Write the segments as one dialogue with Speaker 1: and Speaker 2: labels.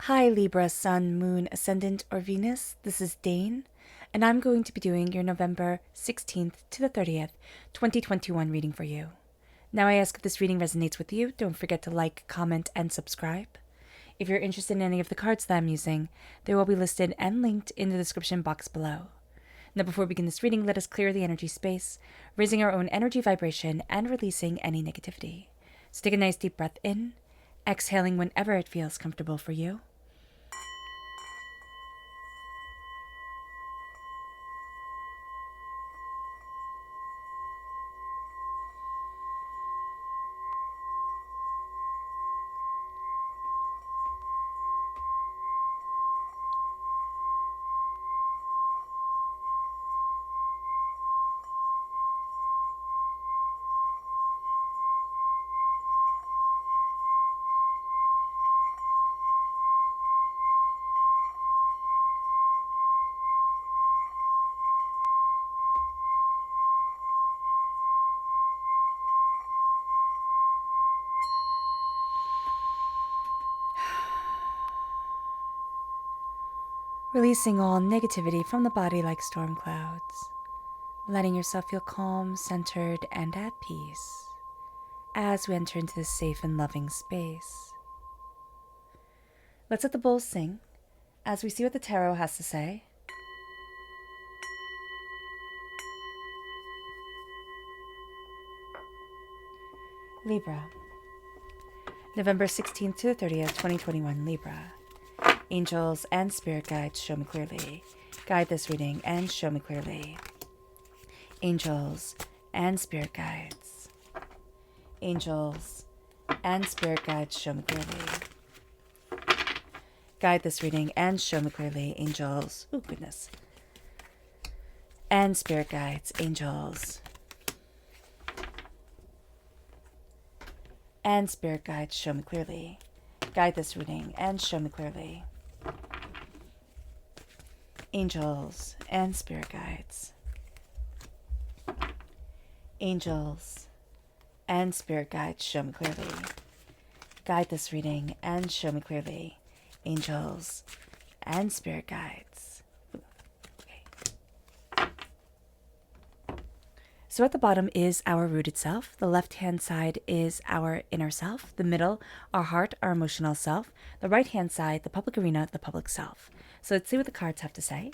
Speaker 1: Hi Libra, Sun, Moon, Ascendant, or Venus. This is Dane, and I'm going to be doing your November 16th to the 30th, 2021 reading for you. Now I ask if this reading resonates with you, don't forget to like, comment, and subscribe. If you're interested in any of the cards that I'm using, they will be listed and linked in the description box below. Now before we begin this reading, let us clear the energy space, raising our own energy vibration and releasing any negativity. So take a nice deep breath in, exhaling whenever it feels comfortable for you. Releasing all negativity from the body like storm clouds, letting yourself feel calm, centered, and at peace as we enter into this safe and loving space. Let's let the bowls sing as we see what the tarot has to say. Libra, November 16th to the 30th, 2021, Libra. Angels and spirit guides, show me clearly. Guide this reading and show me clearly. Angels and spirit guides. Angels and spirit guides, show me clearly. Guide this reading and show me clearly. Angels, oh goodness. And spirit guides, angels. And spirit guides, show me clearly. Guide this reading and show me clearly. Angels and spirit guides. Angels and spirit guides, show me clearly. Guide this reading and show me clearly. Angels and spirit guides. Okay. So at the bottom is our rooted self. The left-hand side is our inner self. The middle, our heart, our emotional self. The right-hand side, the public arena, the public self. So let's see what the cards have to say.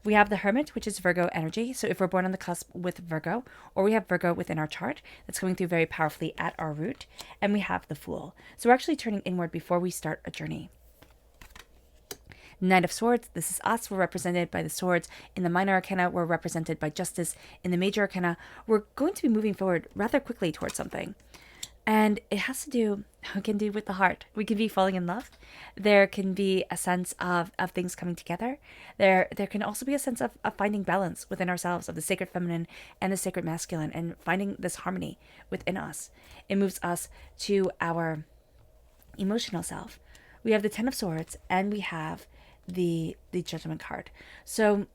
Speaker 1: We have the Hermit, which is Virgo energy. So if we're born on the cusp with Virgo, or we have Virgo within our chart, that's going through very powerfully at our root. And we have the Fool. So we're actually turning inward before we start a journey. Knight of Swords, this is us. We're represented by the swords. In the minor arcana, we're represented by justice. In the major arcana, we're going to be moving forward rather quickly towards something. And it has to do, it can do with the heart. We can be falling in love. There can be a sense of things coming together. There can also be a sense of finding balance within ourselves, of the sacred feminine and the sacred masculine, and finding this harmony within us. It moves us to our emotional self. We have the Ten of Swords, and we have the Judgment card. So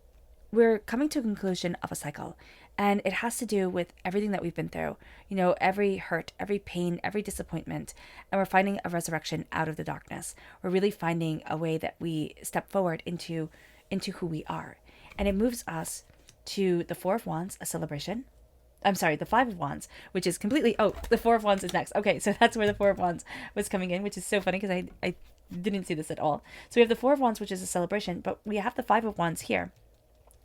Speaker 1: we're coming to a conclusion of a cycle, and it has to do with everything that we've been through, every hurt, every pain, every disappointment, and we're finding a resurrection out of the darkness. We're really finding a way that we step forward into who we are, and it moves us to the Four of Wands, a celebration. I'm sorry, the Five of Wands, which is completely, the Four of Wands is next. Okay, so that's where the Four of Wands was coming in, which is so funny because I didn't see this at all. So we have the Four of Wands, which is a celebration, but we have the Five of Wands here,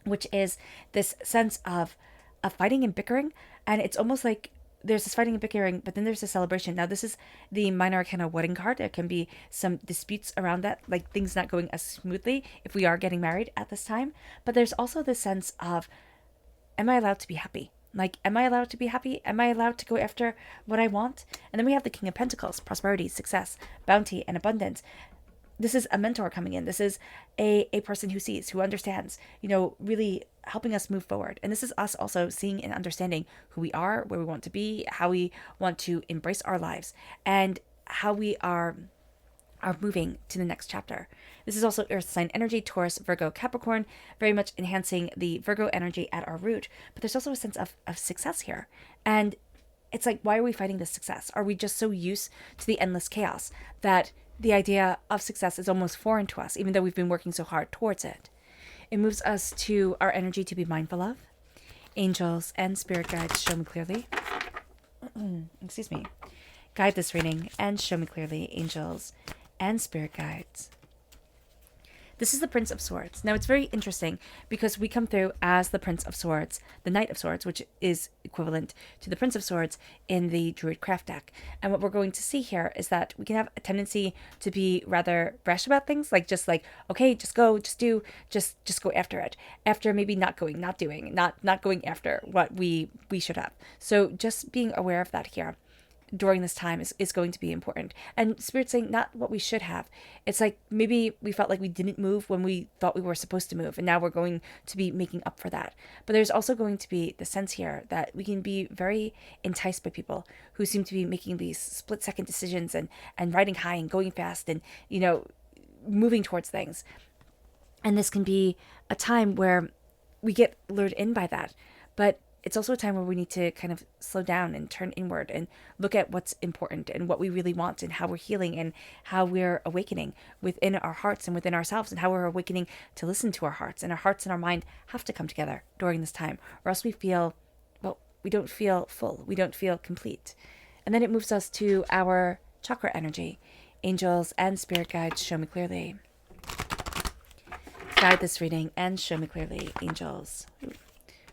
Speaker 1: which is this sense of fighting and bickering. And it's almost like there's this fighting and bickering, but then there's a celebration. Now, this is the minor arcana wedding card. There can be some disputes around that, like things not going as smoothly if we are getting married at this time. But there's also this sense of, am I allowed to be happy? Like, am I allowed to be happy? Am I allowed to go after what I want? And then we have the King of Pentacles, prosperity, success, bounty, and abundance. This is a mentor coming in. This is a person who sees, who understands, really helping us move forward. And this is us also seeing and understanding who we are, where we want to be, how we want to embrace our lives, and how we are moving to the next chapter. This is also Earth sign energy, Taurus, Virgo, Capricorn, very much enhancing the Virgo energy at our root. But there's also a sense of success here. And it's like, why are we fighting this success? Are we just so used to the endless chaos that the idea of success is almost foreign to us, even though we've been working so hard towards it. It moves us to our energy to be mindful of. Angels and spirit guides show me clearly. Excuse me. Guide this reading and show me clearly, angels and spirit guides. This is the Prince of Swords. Now, it's very interesting because we come through as the Prince of Swords, the Knight of Swords, which is equivalent to the Prince of Swords in the Druid craft deck. And what we're going to see here is that we can have a tendency to be rather brash about things, just like, okay, just go, just do, just go after it. After maybe not going, not doing, not going after what we should have. So just being aware of that here during this time is going to be important. And Spirit's saying not what we should have. It's like maybe we felt like we didn't move when we thought we were supposed to move, and now we're going to be making up for that. But there's also going to be the sense here that we can be very enticed by people who seem to be making these split-second decisions and riding high and going fast and, moving towards things. And this can be a time where we get lured in by that. But it's also a time where we need to kind of slow down and turn inward and look at what's important and what we really want and how we're healing and how we're awakening within our hearts and within ourselves, and how we're awakening to listen to our hearts. And our hearts and our mind have to come together during this time, or else we don't feel full. We don't feel complete. And then it moves us to our chakra energy. Angels and spirit guides show me clearly. Guide this reading and show me clearly, angels.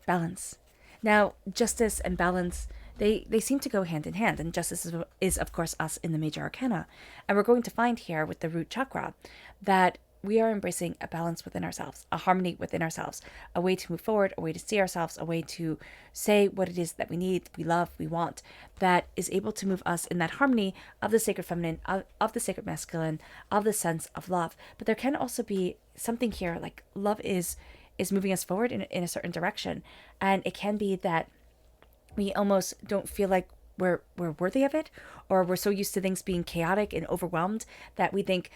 Speaker 1: Balance. Now, justice and balance, they seem to go hand in hand, and justice is, of course, us in the major arcana. And we're going to find here with the root chakra that we are embracing a balance within ourselves, a harmony within ourselves, a way to move forward, a way to see ourselves, a way to say what it is that we need, we love, we want, that is able to move us in that harmony of the sacred feminine, of the sacred masculine, of the sense of love. But there can also be something here, like love is moving us forward in a certain direction. And it can be that we almost don't feel like we're worthy of it, or we're so used to things being chaotic and overwhelmed that we think,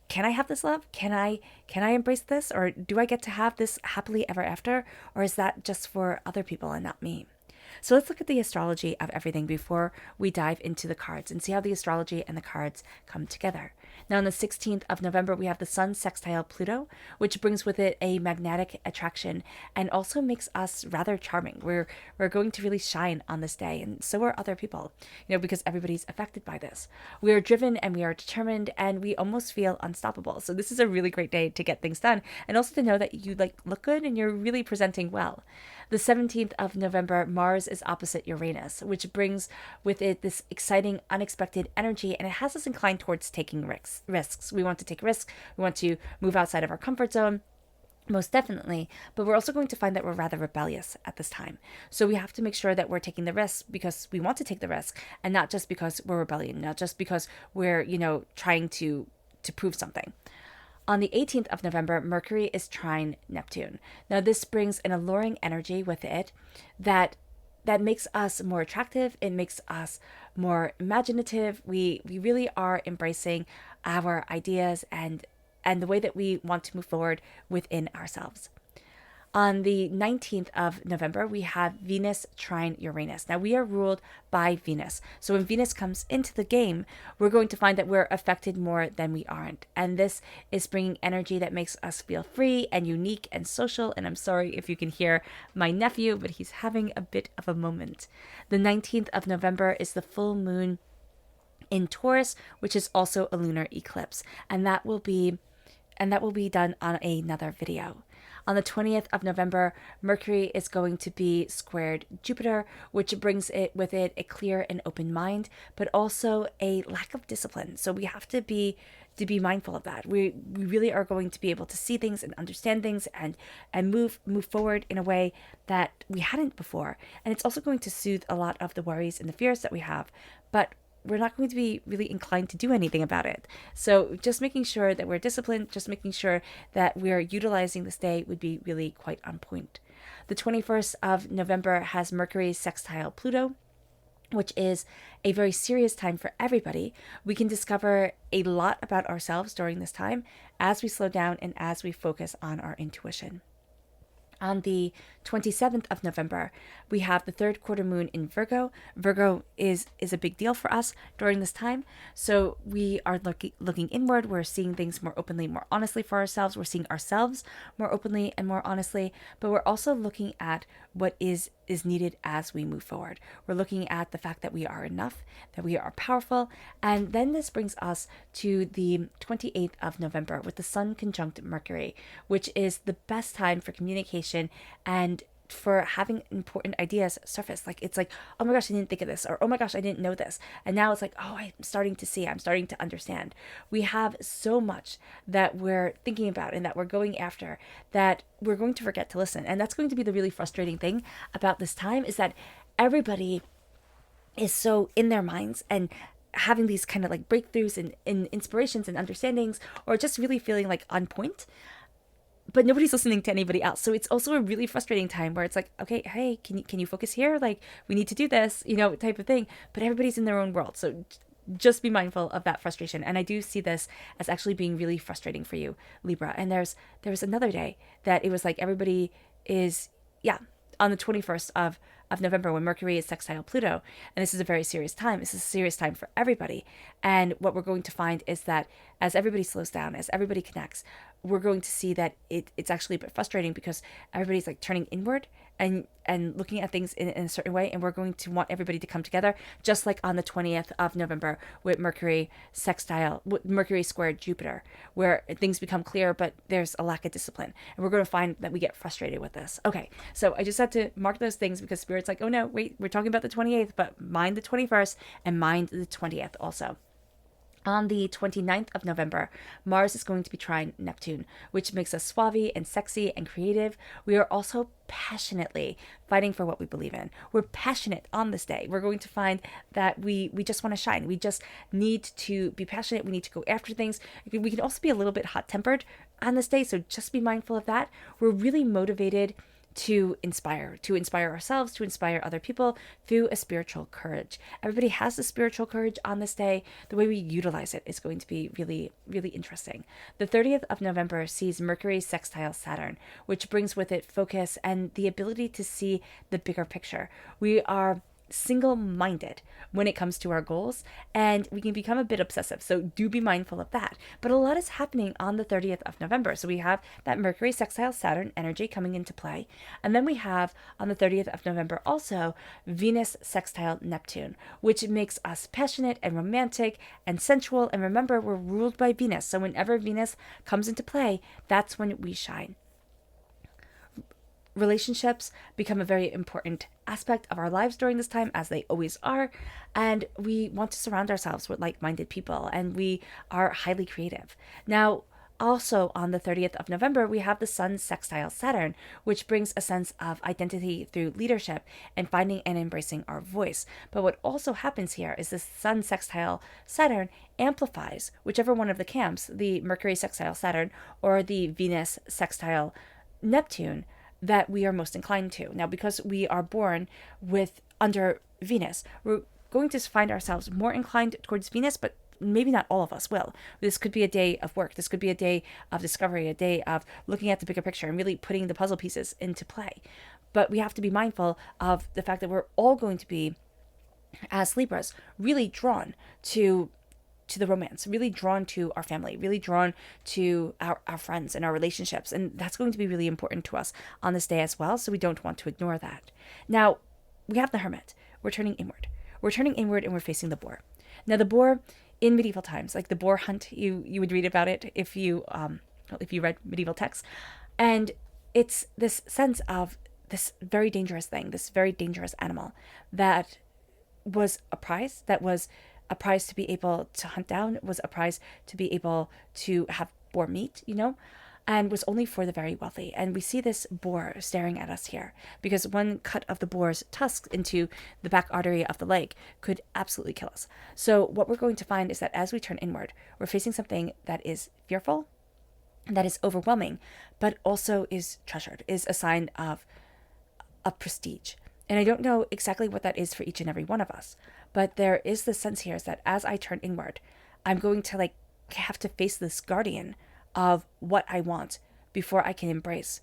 Speaker 1: can I have this love? Can I embrace this? Or do I get to have this happily ever after? Or is that just for other people and not me? So let's look at the astrology of everything before we dive into the cards and see how the astrology and the cards come together. Now, on the 16th of November, we have the Sun sextile Pluto, which brings with it a magnetic attraction and also makes us rather charming. We're going to really shine on this day, and so are other people, because everybody's affected by this. We are driven and we are determined, and we almost feel unstoppable. So this is a really great day to get things done, and also to know that you look good and you're really presenting well. The 17th of November, Mars is opposite Uranus, which brings with it this exciting, unexpected energy, and it has us inclined towards taking risks. We want to take risks. We want to move outside of our comfort zone. Most definitely, but we're also going to find that we're rather rebellious at this time. So we have to make sure that we're taking the risk because we want to take the risk, and not just because we're rebellion, not just because we're, trying to prove something. On the 18th of November, Mercury is trine Neptune. Now, this brings an alluring energy with it that makes us more attractive. It makes us more imaginative. We really are embracing our ideas and the way that we want to move forward within ourselves. On the 19th of November, we have Venus trine Uranus. Now, we are ruled by Venus. So when Venus comes into the game, we're going to find that we're affected more than we aren't. And this is bringing energy that makes us feel free and unique and social. And I'm sorry if you can hear my nephew, but he's having a bit of a moment. The 19th of November is the full moon in Taurus, which is also a lunar eclipse. And that will be done on another video. On the 20th of November, Mercury is going to be squared Jupiter, which brings it with it a clear and open mind, but also a lack of discipline. So we have to be mindful of that. We really are going to be able to see things and understand things and move forward in a way that we hadn't before. And it's also going to soothe a lot of the worries and the fears that we have, but we're not going to be really inclined to do anything about it. So just making sure that we're disciplined, just making sure that we're utilizing this day would be really quite on point. The 21st of November has Mercury sextile Pluto, which is a very serious time for everybody. We can discover a lot about ourselves during this time as we slow down and as we focus on our intuition. On the 27th of November, we have the third quarter moon in Virgo. Virgo is a big deal for us during this time. So we are looking inward. We're seeing things more openly, more honestly for ourselves. We're seeing ourselves more openly and more honestly. But we're also looking at what is needed as we move forward. We're looking at the fact that we are enough, that we are powerful. And then this brings us to the 28th of November with the Sun conjunct Mercury, which is the best time for communication and for having important ideas surface. Like, it's like, oh my gosh, I didn't think of this, or oh my gosh, I didn't know this. And now it's like, oh, I'm starting to see, I'm starting to understand. We have so much that we're thinking about and that we're going after that we're going to forget to listen. And that's going to be the really frustrating thing about this time, is that everybody is so in their minds and having these kind of like breakthroughs and inspirations and understandings, or just really feeling like on point, but nobody's listening to anybody else. So it's also a really frustrating time where it's like, okay, hey, can you focus here? Like, we need to do this, type of thing. But everybody's in their own world. So just be mindful of that frustration. And I do see this as actually being really frustrating for you, Libra. And there was another day that it was like everybody is, on the 21st of November, when Mercury is sextile Pluto. And this is a very serious time. This is a serious time for everybody. And what we're going to find is that as everybody slows down, as everybody connects, we're going to see that it's actually a bit frustrating, because everybody's like turning inward and looking at things in a certain way. And we're going to want everybody to come together, just like on the 20th of November with Mercury squared Jupiter, where things become clear, but there's a lack of discipline. And we're going to find that we get frustrated with this. Okay, so I just had to mark those things, because Spirit's like, oh no, wait, we're talking about the 28th, but mind the 21st and mind the 20th also. On the 29th of November, Mars is going to be trine Neptune, which makes us suave and sexy and creative. We are also passionately fighting for what we believe in. We're passionate on this day. We're going to find that we just want to shine. We just need to be passionate. We need to go after things. We can also be a little bit hot-tempered on this day, so just be mindful of that. We're really motivated to inspire ourselves, to inspire other people through a spiritual courage. Everybody has the spiritual courage on this day. The way we utilize it is going to be really, really interesting. The 30th of November sees Mercury sextile Saturn, which brings with it focus and the ability to see the bigger picture. We are single-minded when it comes to our goals, and we can become a bit obsessive, so do be mindful of that. But a lot is happening on the 30th of November, so we have that Mercury sextile Saturn energy coming into play, and then we have on the 30th of November also Venus sextile Neptune, which makes us passionate and romantic and sensual. And remember, we're ruled by Venus, so whenever Venus comes into play, that's when we shine. Relationships become a very important aspect of our lives during this time, as they always are, and we want to surround ourselves with like-minded people, and we are highly creative. Now, also on the 30th of November, we have the Sun sextile Saturn, which brings a sense of identity through leadership and finding and embracing our voice. But what also happens here is this Sun sextile Saturn amplifies whichever one of the camps, the Mercury sextile Saturn or the Venus sextile Neptune, that we are most inclined to. Now, because we are born under Venus, we're going to find ourselves more inclined towards Venus, but maybe not all of us will. This could be a day of work. This could be a day of discovery, a day of looking at the bigger picture and really putting the puzzle pieces into play. But we have to be mindful of the fact that we're all going to be, as Libras, really drawn to the romance, really drawn to our family, really drawn to our friends and our relationships. And that's going to be really important to us on this day as well. So we don't want to ignore that. Now, we have the Hermit. We're turning inward. We're turning inward and we're facing the boar. Now, the boar in medieval times, like the boar hunt, you would read about it if you read medieval texts. And it's this sense of this very dangerous thing, this very dangerous animal that was a prize, a prize to be able to hunt down, was a prize to be able to have boar meat, and was only for the very wealthy. And we see this boar staring at us here, because one cut of the boar's tusk into the back artery of the leg could absolutely kill us. So what we're going to find is that as we turn inward, we're facing something that is fearful, that is overwhelming, but also is treasured, is a sign of prestige. And I don't know exactly what that is for each and every one of us, but there is this sense here is that as I turn inward, I'm going to have to face this guardian of what I want before I can embrace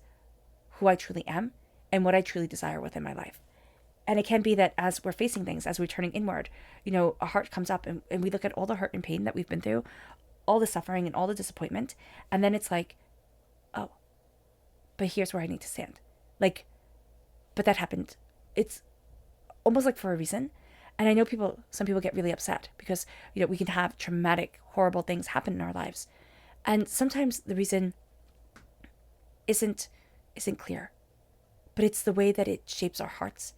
Speaker 1: who I truly am and what I truly desire within my life. And it can be that as we're facing things, as we're turning inward, our heart comes up and we look at all the hurt and pain that we've been through, all the suffering and all the disappointment. And then it's like, oh, but here's where I need to stand. Like, but that happened. It's almost like for a reason. And I know some people get really upset because, we can have traumatic, horrible things happen in our lives. And sometimes the reason isn't clear, but it's the way that it shapes our hearts.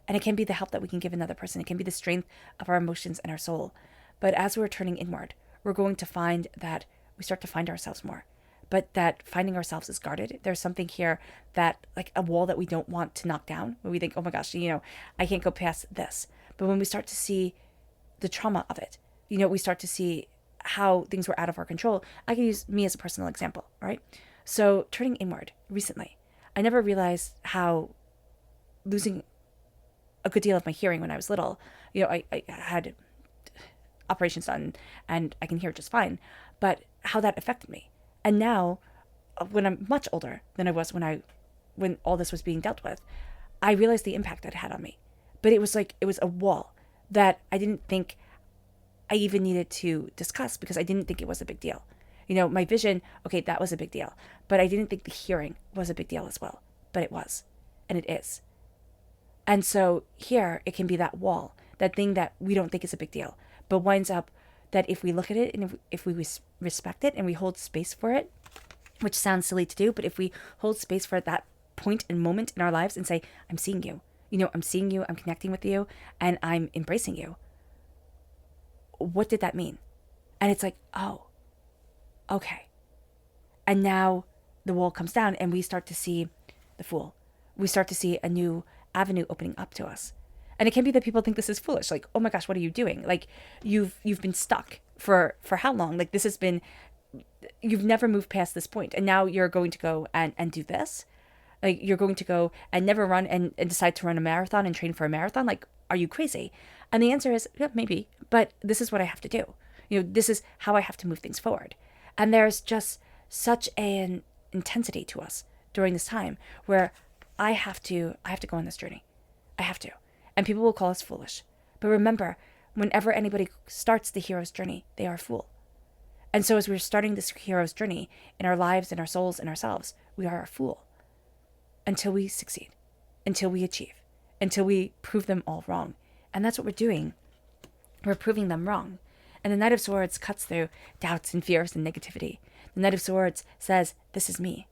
Speaker 1: And it can be the help that we can give another person. It can be the strength of our emotions and our soul. But as we're turning inward, we're going to find that we start to find ourselves more. But that finding ourselves is guarded. There's something here that, like a wall that we don't want to knock down, when we think, oh my gosh, I can't go past this. But when we start to see the trauma of it, we start to see how things were out of our control. I can use me as a personal example, right? So turning inward recently, I never realized how losing a good deal of my hearing when I was little, I had operations done and I can hear just fine, but how that affected me. And now, when I'm much older than I was when all this was being dealt with, I realized the impact that it had on me. But it was a wall that I didn't think I even needed to discuss because I didn't think it was a big deal. My vision, okay, that was a big deal. But I didn't think the hearing was a big deal as well. But it was. And it is. And so here, it can be that wall, that thing that we don't think is a big deal, but winds up that if we look at it and if we respect it and we hold space for it, which sounds silly to do, but if we hold space for that point and moment in our lives and say, I'm seeing you, I'm seeing you, I'm connecting with you, and I'm embracing you. What did that mean? And it's like, oh, okay. And now the wall comes down and we start to see the Fool. We start to see a new avenue opening up to us. And it can be that people think this is foolish. Like, oh my gosh, what are you doing? Like, you've been stuck for how long? Like, you've never moved past this point. And now you're going to go and do this? Like, you're going to go and never run and decide to run a marathon and train for a marathon? Like, are you crazy? And the answer is, yeah, maybe. But this is what I have to do. This is how I have to move things forward. And there's just such an intensity to us during this time where I have to go on this journey. I have to. And people will call us foolish. But remember, whenever anybody starts the hero's journey, they are a fool. And so as we're starting this hero's journey in our lives, in our souls, in ourselves, we are a fool. Until we succeed. Until we achieve. Until we prove them all wrong. And that's what we're doing. We're proving them wrong. And the Knight of Swords cuts through doubts and fears and negativity. The Knight of Swords says, this is me.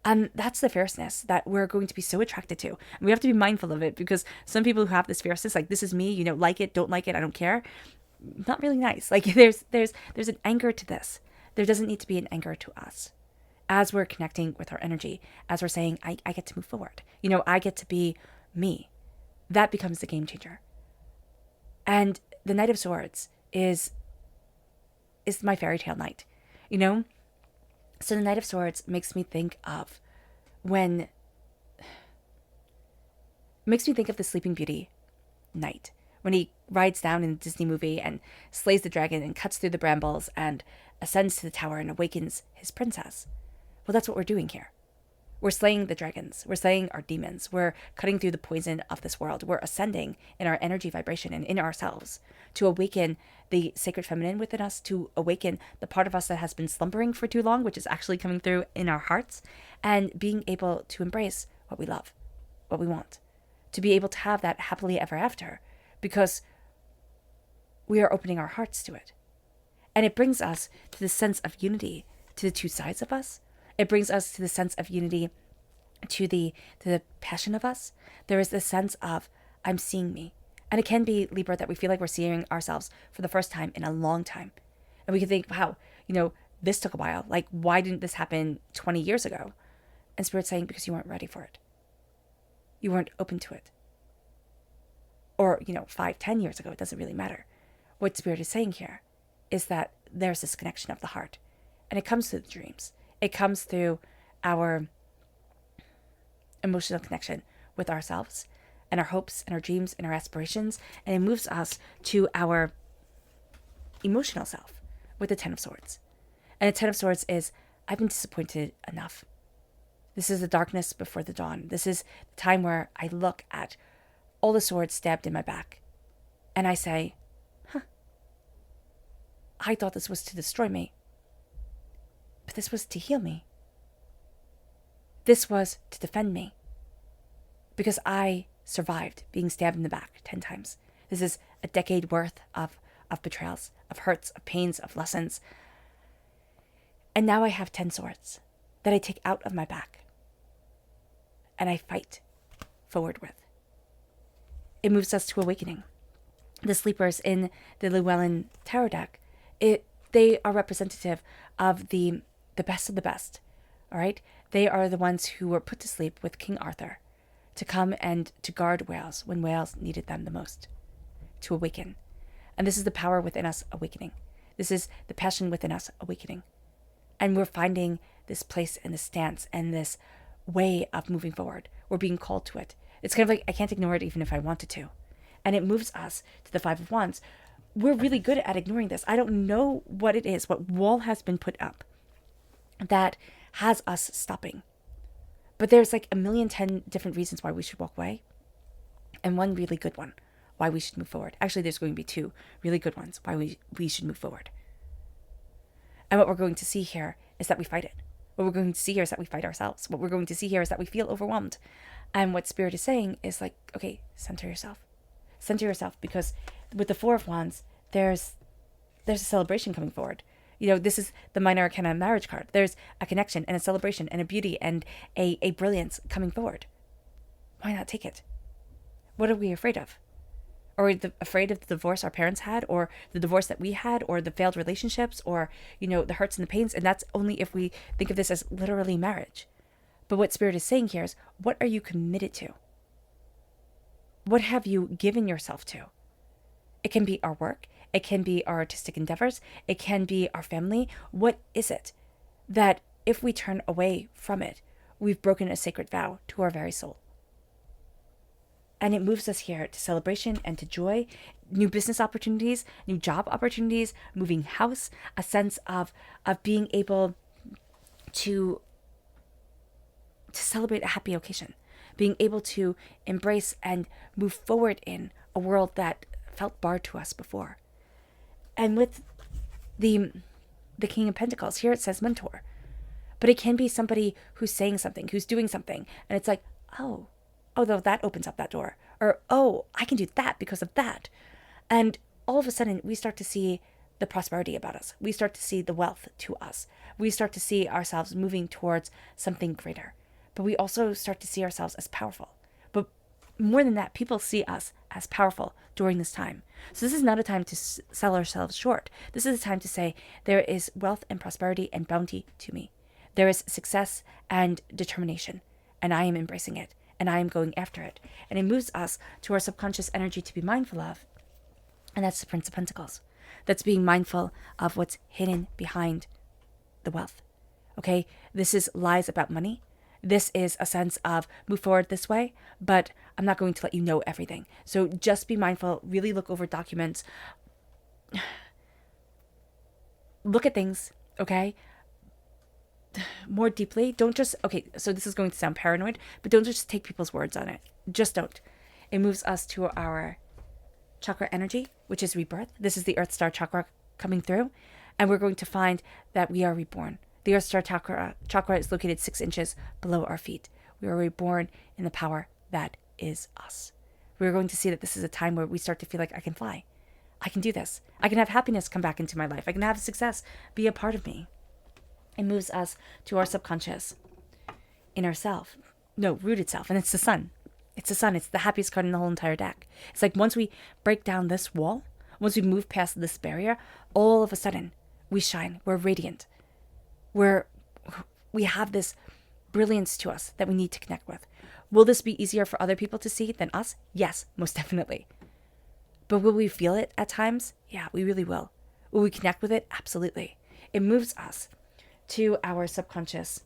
Speaker 1: And that's the fierceness that we're going to be so attracted to. And we have to be mindful of it because some people who have this fierceness, like, this is me, like it, don't like it, I don't care. Not really nice. Like, there's an anger to this. There doesn't need to be an anger to us. As we're connecting with our energy, as we're saying, I get to move forward. I get to be me. That becomes the game changer. And the Knight of Swords is my fairy tale knight, So the Knight of Swords makes me think of the Sleeping Beauty knight, when he rides down in the Disney movie and slays the dragon and cuts through the brambles and ascends to the tower and awakens his princess. Well, that's what we're doing here. We're slaying the dragons. We're slaying our demons. We're cutting through the poison of this world. We're ascending in our energy vibration and in ourselves to awaken the sacred feminine within us, to awaken the part of us that has been slumbering for too long, which is actually coming through in our hearts, and being able to embrace what we love, what we want, to be able to have that happily ever after, because we are opening our hearts to it. And it brings us to the sense of unity to the two sides of us. It brings us to the sense of unity to the passion of us. There is this sense of, I'm seeing me. And it can be, Libra, that we feel like we're seeing ourselves for the first time in a long time. And we can think, wow, this took a while. Like, why didn't this happen 20 years ago? And Spirit's saying, because you weren't ready for it. You weren't open to it. Or, 5, 10 years ago, it doesn't really matter. What Spirit is saying here is that there's this connection of the heart. And it comes through the dreams. It comes through our emotional connection with ourselves and our hopes and our dreams and our aspirations. And it moves us to our emotional self with the Ten of Swords. And the Ten of Swords is, I've been disappointed enough. This is the darkness before the dawn. This is the time where I look at all the swords stabbed in my back and I say, I thought this was to destroy me, but this was to heal me. This was to defend me, because I survived being stabbed in the back 10 times. This is a decade worth of betrayals, of hurts, of pains, of lessons. And now I have 10 swords that I take out of my back and I fight forward with. It moves us to awakening. The sleepers in the Llewellyn Tarot deck, they are representative of the best of the best. All right? They are the ones who were put to sleep with King Arthur to come and to guard Wales when Wales needed them the most, to awaken. And this is the power within us awakening. This is the passion within us awakening. And we're finding this place and this stance and this way of moving forward. We're being called to it. It's kind of like I can't ignore it even if I wanted to. And it moves us to the Five of Wands. We're really good at ignoring this. I don't know what it is, what wall has been put up that has us stopping. But there's like 1,010 different reasons why we should walk away. And one really good one why we should move forward. Actually, there's going to be two really good ones why we should move forward. And what we're going to see here is that we fight it. What we're going to see here is that we fight ourselves. What we're going to see here is that we feel overwhelmed. And what Spirit is saying is like, okay, center yourself. Center yourself, because with the Four of Wands, there's a celebration coming forward. You know, this is the Minor Arcana marriage card. There's a connection and a celebration and a beauty and a brilliance coming forward. Why not take it? What are we afraid of? Are we afraid of the divorce our parents had, or the divorce that we had, or the failed relationships, or, you know, the hurts and the pains? And that's only if we think of this as literally marriage. But what Spirit is saying here is, what are you committed to? What have you given yourself to? It can be our work. It can be our artistic endeavors. It can be our family. What is it that if we turn away from it, we've broken a sacred vow to our very soul? And it moves us here to celebration and to joy, new business opportunities, new job opportunities, moving house, a sense of being able to celebrate a happy occasion, being able to embrace and move forward in a world that felt barred to us before. And with the King of Pentacles, here it says mentor. But it can be somebody who's saying something, who's doing something. And it's like, oh, though that opens up that door. Or, oh, I can do that because of that. And all of a sudden, we start to see the prosperity about us. We start to see the wealth to us. We start to see ourselves moving towards something greater. But we also start to see ourselves as powerful. But more than that, people see us as powerful during this time. So this is not a time to sell ourselves short. This is a time to say, there is wealth and prosperity and bounty to me. There is success and determination, and I am embracing it, and I am going after it. And it moves us to our subconscious energy to be mindful of, and that's the Prince of Pentacles. That's being mindful of what's hidden behind the wealth. Okay? This is lies about money. This is a sense of move forward this way, but I'm not going to let you know everything. So just be mindful, really look over documents, look at things, okay? More deeply. Don't just, okay, so this is going to sound paranoid, but don't just take people's words on it. Just don't. It moves us to our chakra energy, which is rebirth. This is the Earth Star chakra coming through, and we're going to find that we are reborn. The Earth Star chakra is located 6 inches below our feet. We are reborn in the power that is us. We're going to see that this is a time where we start to feel like I can fly. I can do this. I can have happiness come back into my life. I can have success be a part of me. It moves us to our subconscious, inner self. No, rooted self. And it's the sun. It's the sun. It's the happiest card in the whole entire deck. It's like once we break down this wall, once we move past this barrier, all of a sudden we shine. We're radiant. We have this brilliance to us that we need to connect with. Will this be easier for other people to see than us? Yes, most definitely. But will we feel it at times? Yeah, we really will. Will we connect with it? Absolutely. It moves us to our subconscious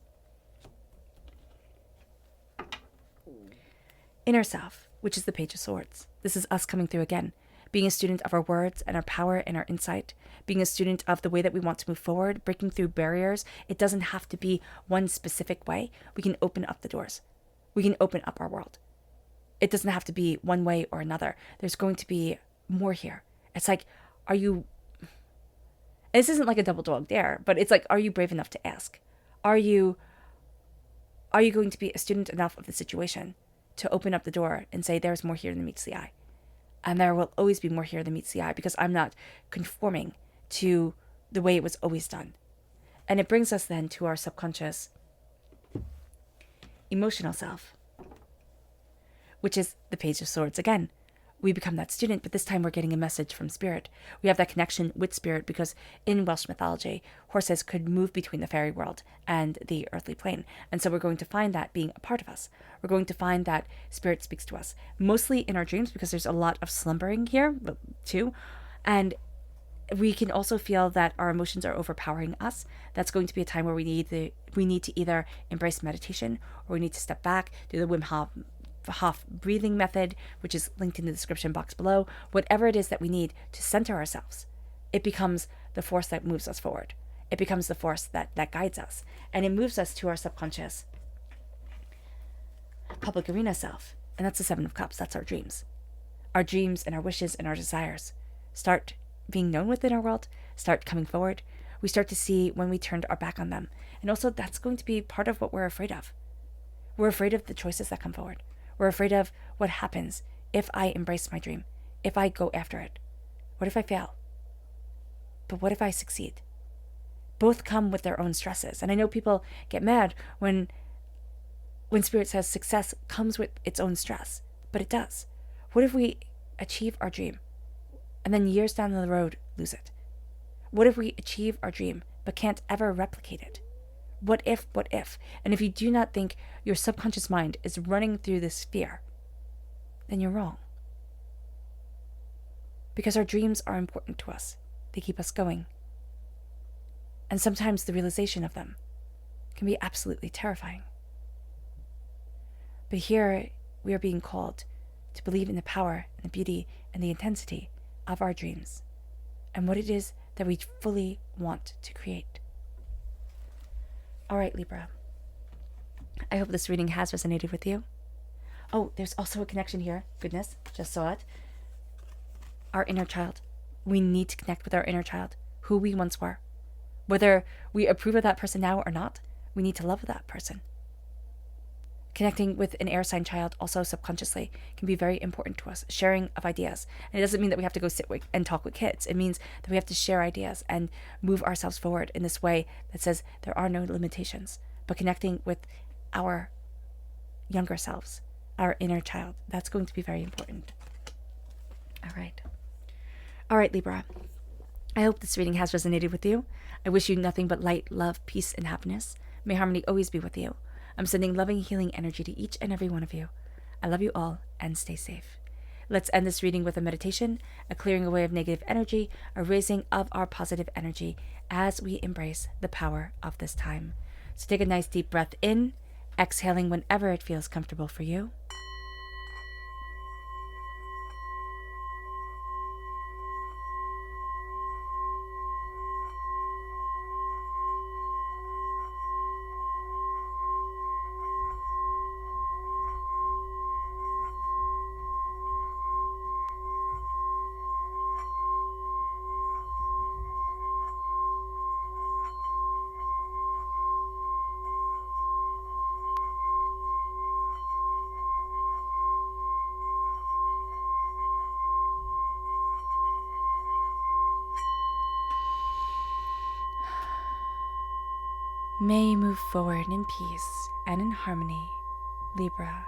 Speaker 1: inner self, which is the Page of Swords. This is us coming through again, being a student of our words and our power and our insight, being a student of the way that we want to move forward, breaking through barriers. It doesn't have to be one specific way. We can open up the doors. We can open up our world. It doesn't have to be one way or another. There's going to be more here. It's like, this isn't like a double dog dare, but it's like, are you brave enough to ask? Are you going to be a student enough of the situation to open up the door and say, there's more here than meets the eye? And there will always be more here than meets the eye, because I'm not conforming to the way it was always done. And it brings us then to our subconscious emotional self, which is the Page of Swords again. We become that student, but this time we're getting a message from Spirit. We have that connection with Spirit because in Welsh mythology, horses could move between the fairy world and the earthly plane. And so we're going to find that being a part of us. We're going to find that Spirit speaks to us, mostly in our dreams, because there's a lot of slumbering here too. And we can also feel that our emotions are overpowering us. That's going to be a time where we need to either embrace meditation, or we need to step back, do the Wim Hof breathing method, which is linked in the description box below. Whatever it is that we need to center ourselves, it becomes the force that moves us forward. It becomes the force that guides us, and it moves us to our subconscious public arena self. And that's the Seven of Cups. That's our dreams. Our dreams and our wishes and our desires start being known within our world, start coming forward. We start to see when we turned our back on them. And also that's going to be part of what we're afraid of. We're afraid of the choices that come forward. We're afraid of what happens if I embrace my dream, if I go after it. What if I fail? But what if I succeed? Both come with their own stresses. And I know people get mad when Spirit says success comes with its own stress, but it does. What if we achieve our dream and then years down the road lose it? What if we achieve our dream but can't ever replicate it? What if? And if you do not think your subconscious mind is running through this fear, then you're wrong. Because our dreams are important to us. They keep us going. And sometimes the realization of them can be absolutely terrifying. But here we are being called to believe in the power and the beauty and the intensity of our dreams and what it is that we fully want to create. All right, Libra. I hope this reading has resonated with you. Oh, there's also a connection here. Goodness, just saw it. Our inner child. We need to connect with our inner child, who we once were. Whether we approve of that person now or not, we need to love that person. Connecting with an air sign child also subconsciously can be very important to us. Sharing of ideas. And it doesn't mean that we have to go sit and talk with kids. It means that we have to share ideas and move ourselves forward in this way that says there are no limitations. But connecting with our younger selves, our inner child, that's going to be very important. All right, Libra. I hope this reading has resonated with you. I wish you nothing but light, love, peace, and happiness. May harmony always be with you. I'm sending loving, healing energy to each and every one of you. I love you all, and stay safe. Let's end this reading with a meditation, a clearing away of negative energy, a raising of our positive energy as we embrace the power of this time. So take a nice deep breath in, exhaling whenever it feels comfortable for you. May you move forward in peace and in harmony, Libra.